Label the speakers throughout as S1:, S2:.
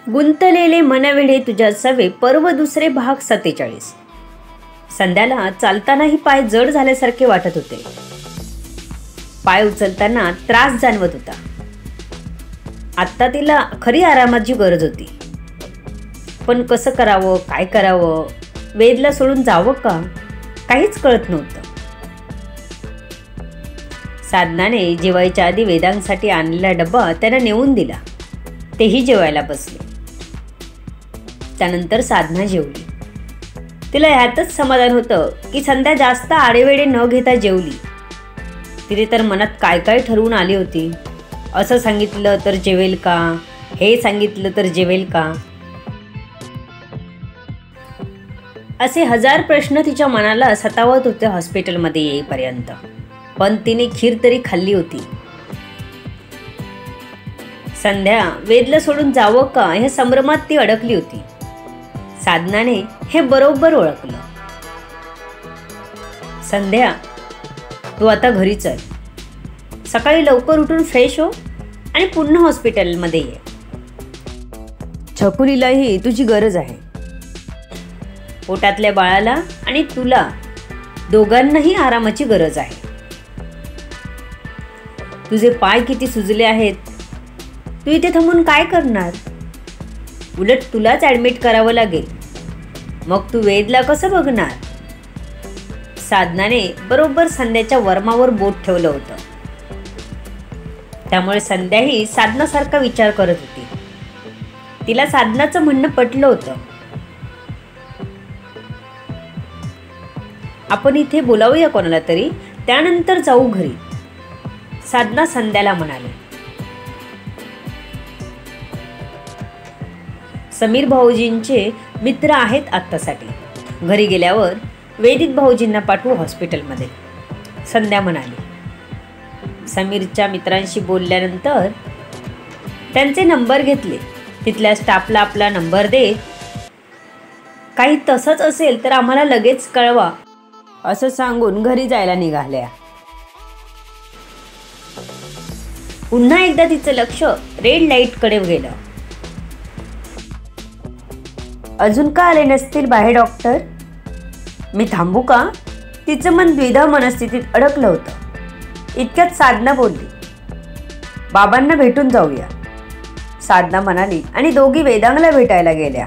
S1: गुंतलेले मनवेढे तुझ्या सवे पर्व दुसरे भाग 47. संध्याला चालतानाही पाय जड झाल्यासारखे वाटत होते. पाय उचलताना त्रास जाणवत होता. आत्ता तिला खरी आरामाची गरज होती. पण कसं करावं, काय करावं, वेदला सोडून जावं का, काहीच कळत नव्हतं. साधनाने जेवायच्या आधी वेदांसाठी आणलेला डब्बा त्यांना नेऊन दिला. तेही जेवायला बसले. त्यानंतर साधना जेवली. तिला ह्यातच समाधान होतं की संध्या जास्त आडेवेडे न घेता जेवली. तिने तर मनात काय काय ठरवून आली होती. असं सांगितलं तर जेवेल का, हे सांगितलं तर जेवेल का, असे हजार प्रश्न तिच्या मनाला सतावत होते हॉस्पिटलमध्ये येईपर्यंत. पण तिने खीर तरी खाल्ली होती. संध्या वेदला सोडून जावं का ह्या संभ्रमात ती अडकली होती. साधनाने हे बरोबर ओळखलं. संध्या, तू आता घरी चल. सकाळी लवकर उठून फ्रेश हो आणि पुन्हा हॉस्पिटलमध्ये ये. छकुलीलाही तुझी गरज आहे. पोटातल्या बाळाला आणि तुला दोघांनाही आरामाची गरज आहे. तुझे पाय किती सुजले आहेत. तू इथे थांबून काय करणार? उलट तुलाच ॲडमिट करावं लागेल. मग तू वेदला कसं बघणार? साधनाने बरोबर संध्याच्या वर्मावर बोट ठेवलं होतं. त्यामुळे संध्याही साधनासारखा विचार करत होती. तिला साधनाचं म्हणणं पटलं होतं. आपण इथे बोलावूया कोणाला तरी, त्यानंतर जाऊ घरी, साधना संध्याला म्हणाले. समीर भाऊजींचे मित्र आहेत आत्तासाठी. घरी गेल्यावर वेदित भाऊजींना पाठवू हॉस्पिटलमध्ये, संध्या म्हणाली. समीरच्या मित्रांशी बोलल्यानंतर त्यांचे नंबर घेतले. तिथल्या स्टाफला आपला नंबर दे. काही तसंच असेल तर आम्हाला लगेच कळवा, असं सांगून घरी जायला निघाल्या. पुन्हा एकदा तिचं लक्ष रेड लाईटकडे गेलं. अजून का आले नसतील बाहेर डॉक्टर? मी थांबू का? तिचं मन द्विधा मनस्थितीत अडकलं होतं. इतक्यात साधना बोलली, बाबांना भेटून जाऊया. साधना म्हणाली आणि दोघी वेदांगला भेटायला गेल्या.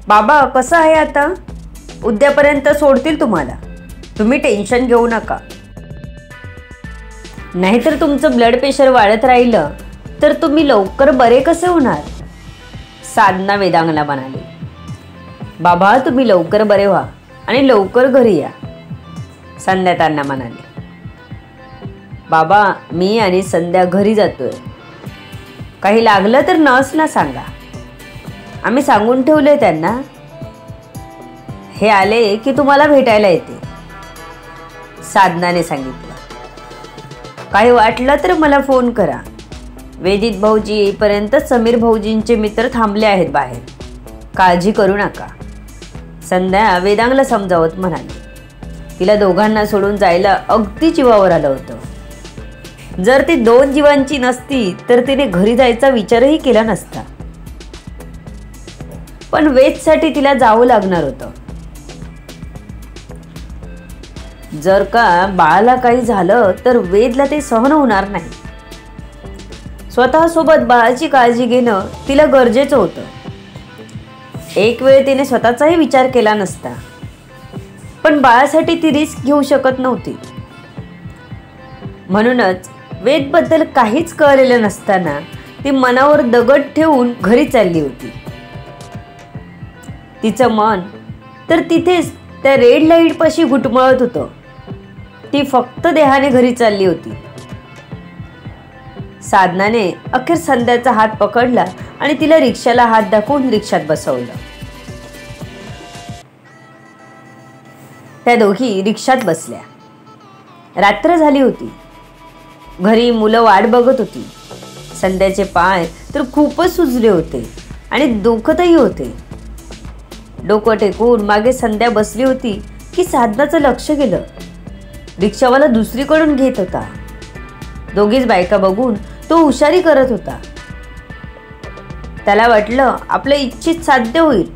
S1: बाबा कसं आहे आता? उद्यापर्यंत सोडतील तुम्हाला. तुम्ही टेन्शन घेऊ नका. नाहीतर तुमचं ब्लड प्रेशर वाढत राहिलं तर तुम्ही लवकर बरे कसे होणार? साधना वेदांगला म्हणाली. बाबा तुम्ही लवकर बरे व्हा आणि लवकर घरी या, संध्या त्यांना म्हणाली. बाबा मी आणि संध्या घरी जातोय. काही लागलं तर नर्सला सांगा. आम्ही सांगून ठेवले त्यांना. हे आले की तुम्हाला भेटायला येते, साधनाने सांगितलं. काही वाटलं तर मला फोन करा. वेदित भाऊजी येईपर्यंत समीर भाऊजींचे मित्र थांबले आहेत बाहेर. काळजी करू नका, संध्या वेदांगला समजावत म्हणाली. तिला दोघांना सोडून जायला अगदी जीवावर आलं होतं. जर ती 2 जीवांची नसती तर तिने घरी जायचा विचारही केला नसता. पण वेदसाठी तिला जावं लागणार होतं. जर का बाळाला काही झालं तर वेदला ते सहन होणार नाही. स्वतःसोबत बाळाची काळजी घेणं तिला गरजेचं होतं. एक वेळ तिने स्वतःचाही विचार केला नसता. पण बाळासाठी ती रिस्क घेऊ शकत नव्हती. म्हणूनच वेदबद्दल काहीच कळलेलं नसताना ती मनावर दगड ठेवून घरी चालली होती. तिचं मन तर तिथेच त्या रेड लाईटपाशी घुटमळत होतं. ती फक्त देहाने घरी चालली होती. साधनाने अखेर संध्याचा हात पकडला आणि तिला रिक्षाला हात दाखवून रिक्षात बसवलं. त्या दोघी रिक्षात बसल्या. रात्र झाली होती. घरी मुलं वाट बघत होती. संध्याचे पाय तर खूपच सुजले होते आणि दुखतही होते. डोकं टेकून मागे संध्या बसली होती की साधनाचं लक्ष गेलं. रिक्षावाला दुसरीकडून घेत होता. दोघीच बायका बघून तो हुशारी करत होता. त्याला वाटलं आपलं इच्छित साध्य होईल,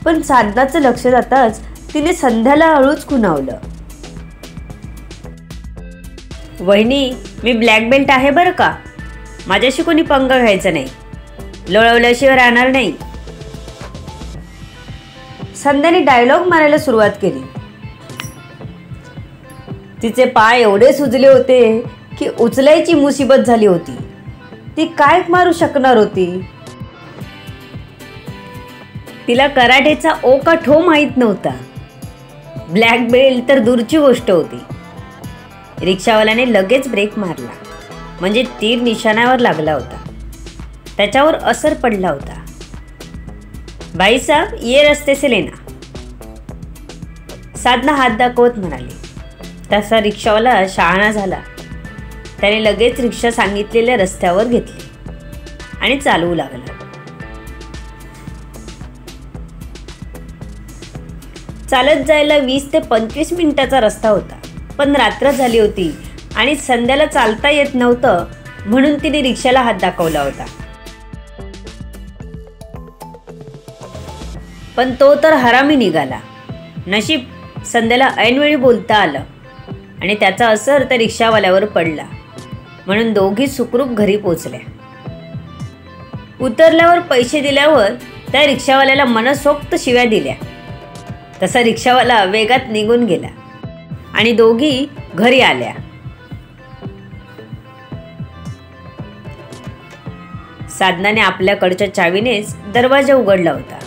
S1: पण साधनाचं लक्ष जाताच तिने संध्याला हळूच खुणावलं. वहिनी, मी ब्लॅक बेल्ट आहे बरं का. माझ्याशी कोणी पंगा घ्यायचा नाही. लोळवल्याशिवाय राहणार नाही. संध्याने डायलॉग मारायला सुरुवात केली. तिचे पाय एवढे सुजले होते की उचलायची मुसीबत झाली होती. ती काय मारू शकणार होती. तिला कराटेचा ओ का ठो माहीत नव्हता. ब्लॅक बेल्ट तर दूरची गोष्ट होती. रिक्षावाल्याने लगेच ब्रेक मारला, म्हणजे तीर निशाण्यावर लागला होता. त्याच्यावर असर पडला होता. भाई साहब, ये रस्ते से लेना. साधना हात दाखवत म्हणाली. तसा रिक्षावाला शहाणा झाला. त्याने लगेच रिक्षा सांगितलेल्या रस्त्यावर घेतली आणि चालवू लागला. चालत जायला 20 ते 25 मिनिटाचा रस्ता होता. पण रात्र झाली होती आणि संध्याला चालता येत नव्हतं, म्हणून तिने रिक्षाला हात दाखवला होता. पण तो तर हरामी निघाला. नशीब संध्याला ऐनवेळी बोलता आलं आणि त्याचा असर त्या रिक्षावाल्यावर पडला, म्हणून दोघी सुखरूप घरी पोचल्या. उतरल्यावर पैसे दिल्यावर त्या रिक्षावाल्याला मनसोक्त शिव्या दिल्या. तसा रिक्षावाला वेगात निघून गेला आणि दोघी घरी आल्या. साधनाने आपल्याकडच्या चावीनेच दरवाजा उघडला होता.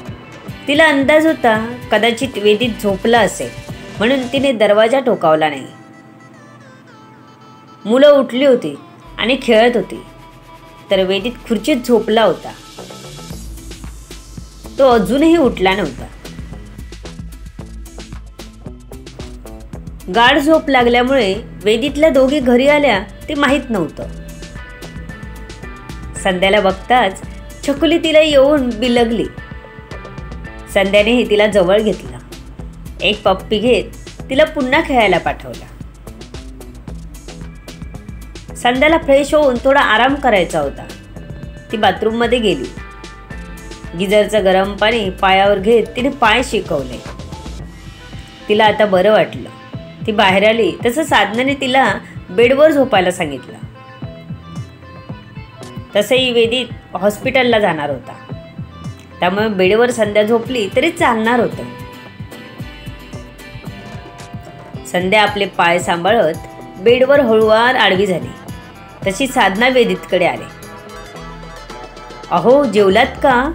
S1: तिला अंदाज होता कदाचित वेदीत झोपला असेल, म्हणून तिने दरवाजा ठोकावला नाही. मुलं उठली होती आणि खेळत होती, तर वेदीत खुर्चीत झोपला होता. तो अजूनही उठला नव्हता. गाढ झोप लागल्यामुळे वेदीतल्या दोघी घरी आल्या ते माहीत नव्हतं. संध्याला बघताच छकुली तिला येऊन बिलगली. संध्यानेही तिला जवळ घेतलं. एक पप्पी घेत तिला पुन्हा खेळायला पाठवला. संध्याला फ्रेश होऊन थोडा आराम करायचा होता. ती बाथरूममध्ये गेली. गिझरचं गरम पाणी पायावर घेत तिने पाय शेकवले. तिला आता बरं वाटलं. ती बाहेर आली तसं साधनाने तिला बेडवर झोपायला सांगितलं. तसंही वेदीत हॉस्पिटलला जाणार होता, त्यामुळे बेडवर संध्या झोपली तरी चालणार होतं. संध्या आपले पाय सांभाळत बेडवर हळूवार आडवी झाली. तशी साधना वेदीतकडे आले. अहो, जेवलात का?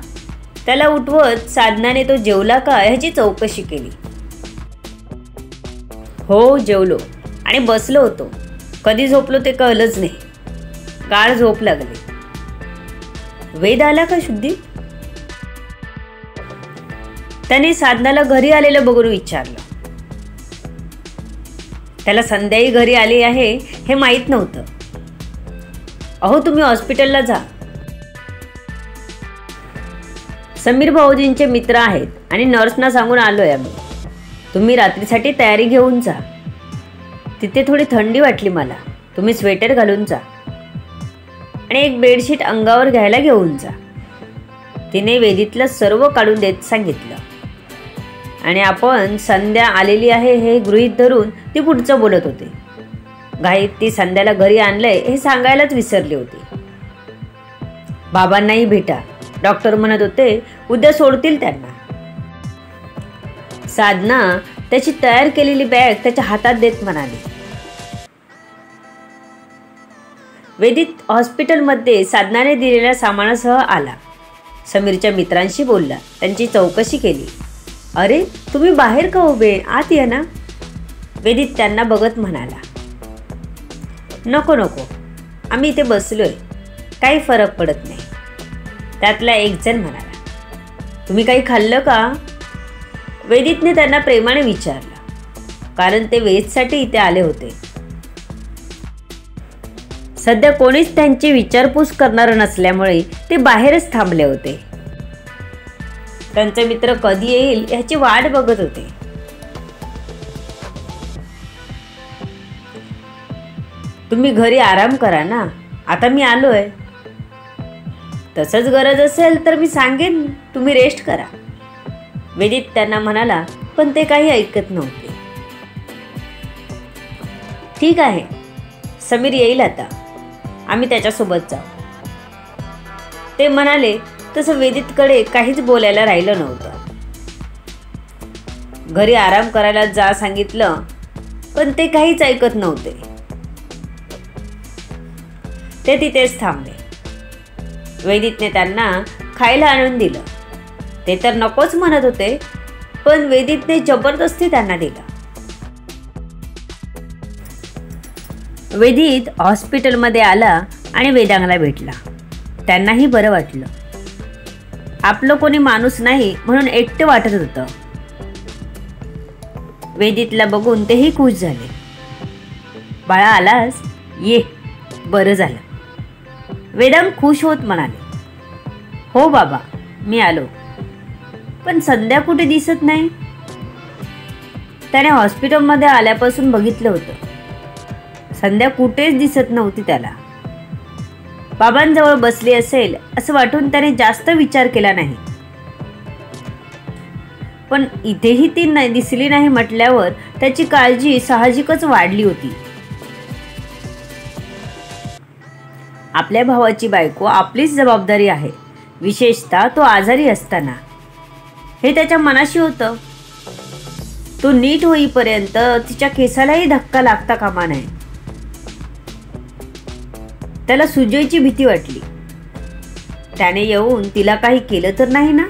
S1: त्याला उठवत साधनाने तो जेवला का ह्याची चौकशी केली. हो, जेवलो आणि बसलो होतो. कधी झोपलो ते कळलंच नाही. गाढ झोप लागली. वेद आला का शुद्धी? त्याने साधनाला घरी आलेलं बघून विचारलं. त्याला संध्याही घरी आली आहे हे माहीत नव्हतं. अहो, तुम्ही हॉस्पिटलला जा. समीर भाऊजींचे मित्र आहेत आणि नर्सना सांगून आलोय आम्ही. तुम्ही रात्रीसाठी तयारी घेऊन जा. तिथे थोडी थंडी वाटली मला. तुम्ही स्वेटर घालून जा आणि एक बेडशीट अंगावर घ्यायला घेऊन जा. तिने वेदीतलं सर्व काढून देत सांगितलं आणि आपण संध्या आलेली आहे हे गृहीत धरून ती पुढचं बोलत होती. घाईत ती संध्याला घरी आणलंय हे सांगायलाच विसरली होती. बाबांनाही भेटा. डॉक्टर म्हणत होते उद्या सोडतील त्यांना. साधना त्याची तयार केलेली बॅग त्याच्या हातात देत म्हणाली. वेदीत हॉस्पिटलमध्ये साधनाने दिलेल्या सामानासह आला. समीरच्या मित्रांशी बोलला. त्यांची चौकशी केली. अरे, तुम्ही बाहेर का उभे? आत या ना. वेदीत त्यांना बघत म्हणाला. नको नको, आम्ही इथे बसलोय. काही फरक पडत नाही. त्यातला एक जण म्हणाला. तुम्ही काही खाल्लं का? वेदीतने त्यांना प्रेमाने विचारलं, कारण ते वेदसाठी इथे आले होते. सध्या कोणीच त्यांची विचारपूस करणारं नसल्यामुळे ते बाहेरच थांबले होते. त्यांचे मित्र कधी येईल ह्याची वाट बघत होते. तुम्ही घरी आराम करा ना, आता मी आलोय. तसंच गरज असेल तर मी सांगेन, तुम्ही रेस्ट करा. वेदित त्यांना म्हणाला, पण ते काही ऐकत नव्हते. ठीक आहे, समीर येईल आता, आम्ही त्याच्यासोबत जाऊ, ते म्हणाले. तसं वेदितकडे काहीच बोलायला राहिलं नव्हतं. घरी आराम करायला जा सांगितलं, पण ते काहीच ऐकत नव्हते. ते तिथेच थांबले. वेदितने त्यांना खायला आणून दिलं. ते तर नकोच म्हणत होते, पण वेदितने जबरदस्ती त्यांना दिलं. वेदित हॉस्पिटलमध्ये आला आणि वेदांगला भेटला. त्यांनाही बरं वाटलं. आपलं कोणी माणूस नाही म्हणून एकटं वाटत होतं. वेदितला बघून तेही खुश झाले. बाळा आलास, ये, बरं झालं. वेदांग खुश होत म्हणाले, हो बाबा, मी आलो. पण संध्या कुठे दिसत नाही? त्याने हॉस्पिटलमध्ये आल्यापासून बघितलं होतं. संध्या कुठेच दिसत नव्हती त्याला. बाबांजवळ बसली असेल असं वाटून त्याने जास्त विचार केला नाही. पण इथेही ती दिसली नाही म्हटल्यावर त्याची काळजी साहजिकच वाढली होती. आपल्या भावाची बायको आपलीच जबाबदारी आहे, विशेषतः तो आजारी असताना. हे त्याच्या मनाशी होतं. तो नीट होईपर्यंत तिच्या केसालाही धक्का लागता कामा नये. त्याला सुजयची भीती वाटली. त्याने येऊन तिला काही केलं तर नाही ना?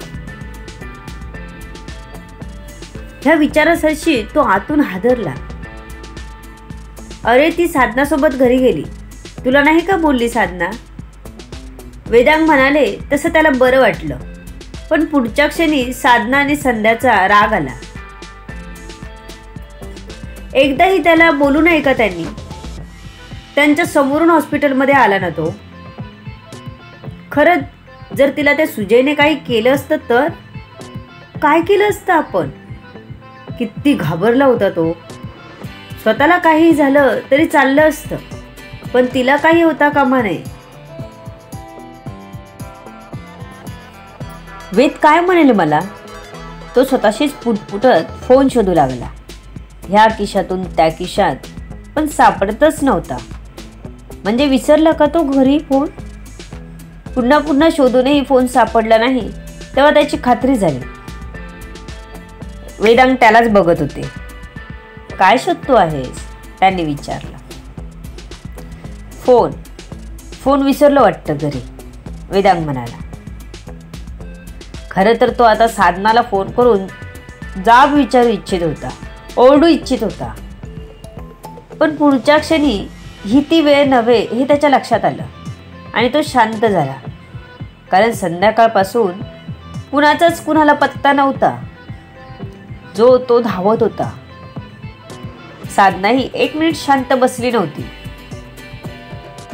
S1: ह्या विचारासाठी तो आतून हादरला. अरे, ती साधनासोबत घरी गेली, तुला नाही का बोलली साधना? वेदांग म्हणाले. तसं त्याला बरं वाटलं. पण पुढच्या क्षणी साधना आणि संध्याचा राग आला. एकदाही त्याला बोलू नये का त्यांनी? त्यांच्या समोरून हॉस्पिटलमध्ये आला ना तो. खरंच जर तिला त्या सुजयने काही केलं असतं तर? काय केलं असतं आपण? किती घाबरला होता तो. स्वतःला काही झालं तरी चाललं असतं, पण तिला काही होता कामा नये. वेद काय म्हणेल मला? तो स्वतःशीच पुटपुटत फोन शोधू लागला. ह्या खिशातून त्या खिशात, पण सापडतच नव्हता. म्हणजे विसरला का तो घरी फोन? पुन्हा पुन्हा शोधूनही फोन सापडला नाही. तेव्हा त्याची खात्री झाली. वेदांग त्यालाच बघत होते. काय शोधतो आहेस? त्यांनी विचारलं. फोन विसरलो वाटतं घरी, वेदांग म्हणाला. खरं तर तो आता साधनाला फोन करून जाब विचारू इच्छित होता, ओरडू इच्छित होता. पण पुढच्या क्षणी ही ती वेळ नव्हे हे त्याच्या लक्षात आलं आणि तो शांत झाला. कारण संध्याकाळपासून कुणाचाच कुणाला पत्ता नव्हता. जो तो धावत होता. साधनाही 1 मिनिट शांत बसली नव्हती.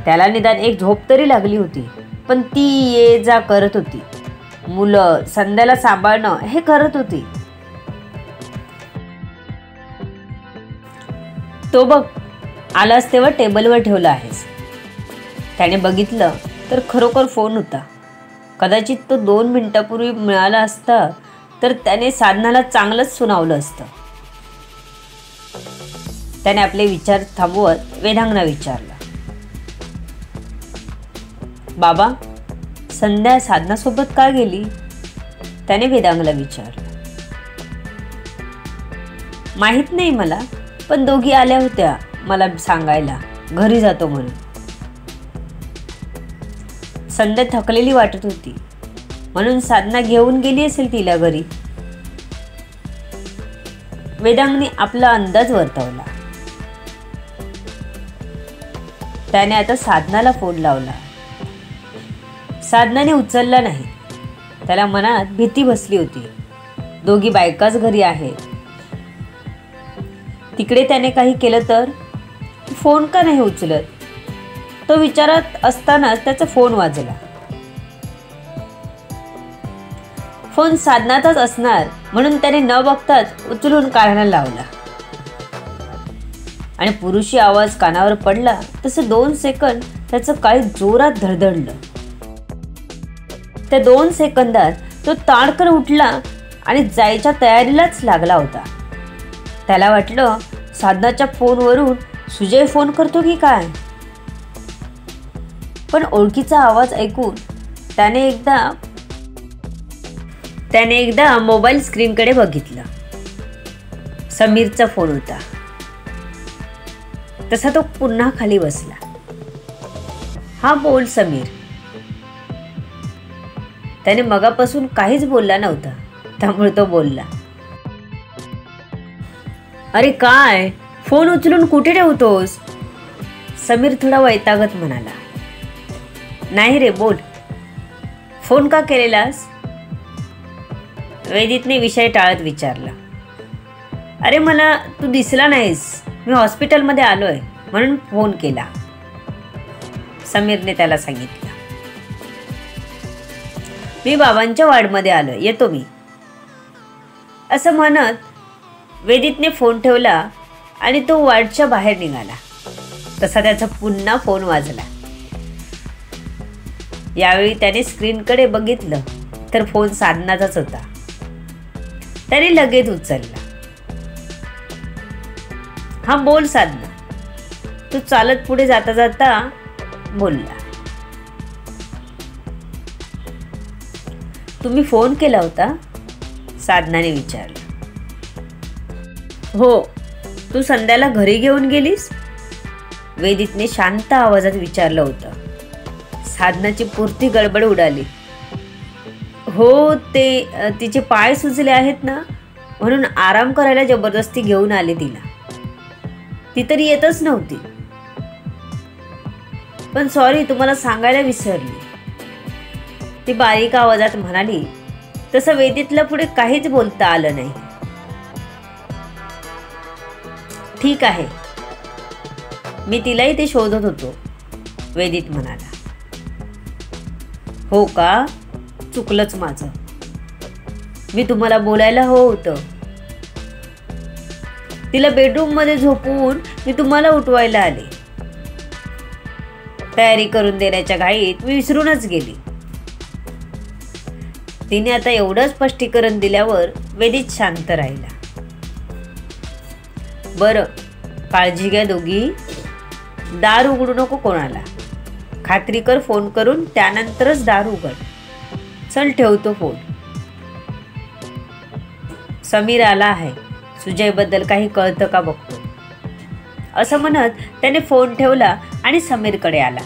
S1: त्याला निदान एक झोप तरी लागली होती, पण ती ये जा करत होती. मुलं, संध्याला सांभाळणं हे करत होती. तो बघ, आलास तेव्हा टेबलवर ठेवला आहेस. त्याने बघितलं तर खरोखर फोन होता. कदाचित तो 2 मिनिटापूर्वी मिळाला असता तर त्याने साधनाला चांगलंच सुनावलं असतं. त्याने आपले विचार थांबवत वेदांगना विचारलं, बाबा, संध्या साधनासोबत का गेली? त्याने वेदांगला विचारलं. माहित नाही मला, पण दोघी आल्या होत्या मला सांगायला घरी जातो म्हणून. संध्या थकलेली वाटत होती म्हणून साधना घेऊन गेली असेल तिला घरी. वेदांगने आपला अंदाज वर्तवला. त्याने आता साधनाला फोन लावला. साधनाने उचलला नाही. त्याला मनात भीती बसली होती. दोघी बायकाच घरी आहेत. तिकडे त्याने काही केलं तर? फोन का नाही उचलत? तो विचारात असतानाच त्याचा फोन वाजला. फोन साधनाचाच असणार म्हणून त्याने न बघताच उचलून कानाला लावला आणि पुरुषी आवाज कानावर पडला तसं 2 सेकंद त्याचं काळीज जोरात धडधडलं. त्या 2 सेकंदात तो ताडकन उठला आणि जायच्या तयारीलाच लागला होता. त्याला वाटलं साधनाच्या फोनवरून सुजय फोन करतो की काय. पण ओळखीचा आवाज ऐकून त्याने एकदा मोबाईल स्क्रीनकडे बघितलं. समीरचा फोन होता. तसा तो पुन्हा खाली बसला. हा बोल समीर. त्याने मगापासून काहीच बोलला नव्हता, त्यामुळे तो बोलला. अरे काय, फोन उचलून कुठे ठेवतोस? समीर थोडा वैतागत म्हणाला. नाही रे, बोल. फोन का केलेलास? वेदितने विषय टाळत विचारला. अरे मला तू दिसला नाहीस, मी हॉस्पिटलमध्ये आलोय म्हणून फोन केला, समीरने त्याला सांगितलं. मी बाबांच्या वार्डमध्ये आलोय, येतो मी, असं म्हणत वेदितने फोन ठेवला आणि तो वार्डच्या बाहेर निघाला. तसा त्याचा पुन्हा फोन वाजला. यावेळी त्याने स्क्रीनकडे बघितलं तर फोन साधनाचाच होता. त्याने लगेच उचलला. हा बोल साधना. तू चालत पुढे जाता जाता बोलला. तुम्ही फोन केला होता? साधनाने विचारलं. हो. तू संध्याला घरी घेऊन गेलीस? वेदितने शांत आवाजात विचारलं होतं. साधनाची पुरती गडबड उडाली. हो, ते तिचे पाय सुजले आहेत ना, म्हणून आराम करायला जबरदस्ती घेऊन आले तिला. ती तरी येतच नव्हती. पण सॉरी, तुम्हाला सांगायला विसरली, ती बारीक आवाजात म्हणाली. तसं वेदितला पुढे काहीच बोलता आलं नाही. ठीक आहे, मी तिलाही ते शोधत होतो, वेदित म्हणाला. हो का? चुकलंच माझं. मी तुम्हाला बोलायला हवं होतं. तिला बेडरूम मध्ये झोपवून मी तुम्हाला उठवायला आले. तयारी करून देण्याच्या घाईत मी विसरूनच गेली. तिने आता एवढं स्पष्टीकरण दिल्यावर वेदित शांत राहिला. बरं, काळजी घ्या दोघी. दार उघडू नको कोणाला. खात्री कर फोन करून, त्यानंतरच दार उघड. चल ठेवतो फोन. समीर आला आहे, सुजयबद्दल काही कळतं का बघतो, असं म्हणत त्याने फोन ठेवला आणि समीरकडे आला.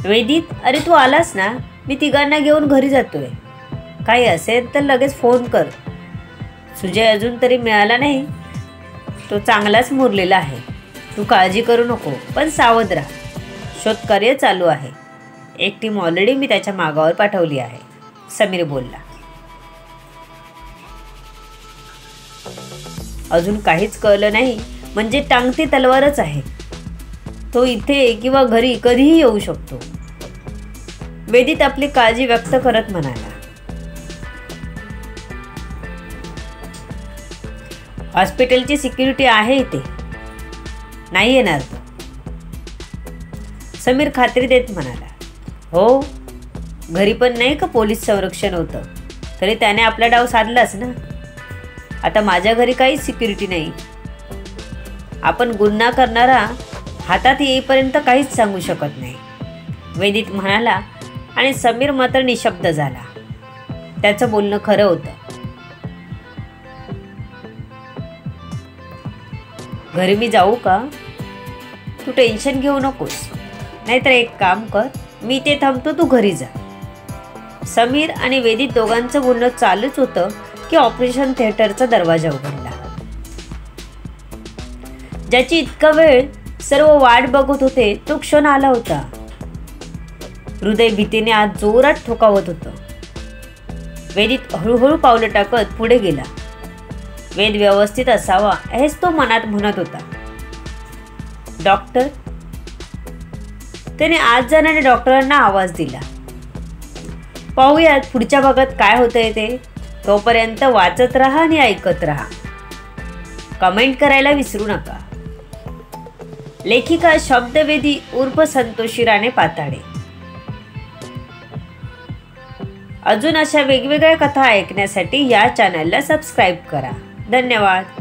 S1: वेदित, अरे तू आलास ना, मी तिघांना घेऊन घरी जातोय. काही असेल तर लगेच फोन कर. सुजय अजून तरी मिळाला नाही. तो चांगलाच मुरलेला आहे. तू काळजी करू नको, पण सावध राहा. शोधकार्य चालू आहे. एक टीम ऑलरेडी मी त्याच्या मागावर पाठवली आहे, समीर बोलला. अजून काहीच कळलं नाही म्हणजे टांगती तलवारच आहे. तो इथे किंवा घरी कधीही येऊ शकतो, वेदित आपली काळजी व्यक्त करत म्हणाला. हॉस्पिटलची सिक्युरिटी आहे इथे, नाही येणार तो, समीर खात्री देत म्हणाला. हो, घरी पण नाही का पोलीस संरक्षण होतं, तरी त्याने आपला डाव साधलाच ना. आता माझ्या घरी काहीच सिक्युरिटी नाही. आपण गुन्हा करणारा हातात येईपर्यंत काहीच सांगू शकत नाही, वेदित म्हणाला. आणि समीर मात्र निशब्द झाला. त्याचं बोलणं खरं होतं. घरी मी जाऊ का? तू टेन्शन घेऊ नकोस. नाहीतर एक काम कर, मी ते थांबतो, तू घरी जा. समीर आणि वेदित दोघांचं बोलणं चालूच होतं की ऑपरेशन थिएटरचा दरवाजा उघडला. ज्याची इतका वेळ सर्व वाट बघत होते तो क्षण आला होता. हृदय भीतीने आज जोरात ठोकावत होतं. वेदित हळूहळू पावलं टाकत पुढे गेला. वेद व्यवस्थित असावा हेच तो मनात म्हणत होता. डॉक्टर, त्याने आज जाणाऱ्या डॉक्टरांना आवाज दिला. पाहूयात पुढच्या भागात काय होतंय ते. तोपर्यंत वाचत राहा आणि ऐकत राहा. कमेंट करायला विसरू नका. लेखिका शब्दवेदी उर्फ संतोषी राणे पाताडे. अजून अशा वेगवेगळ्या कथा ऐकण्यासाठी या चॅनलला सबस्क्राईब करा. धन्यवाद.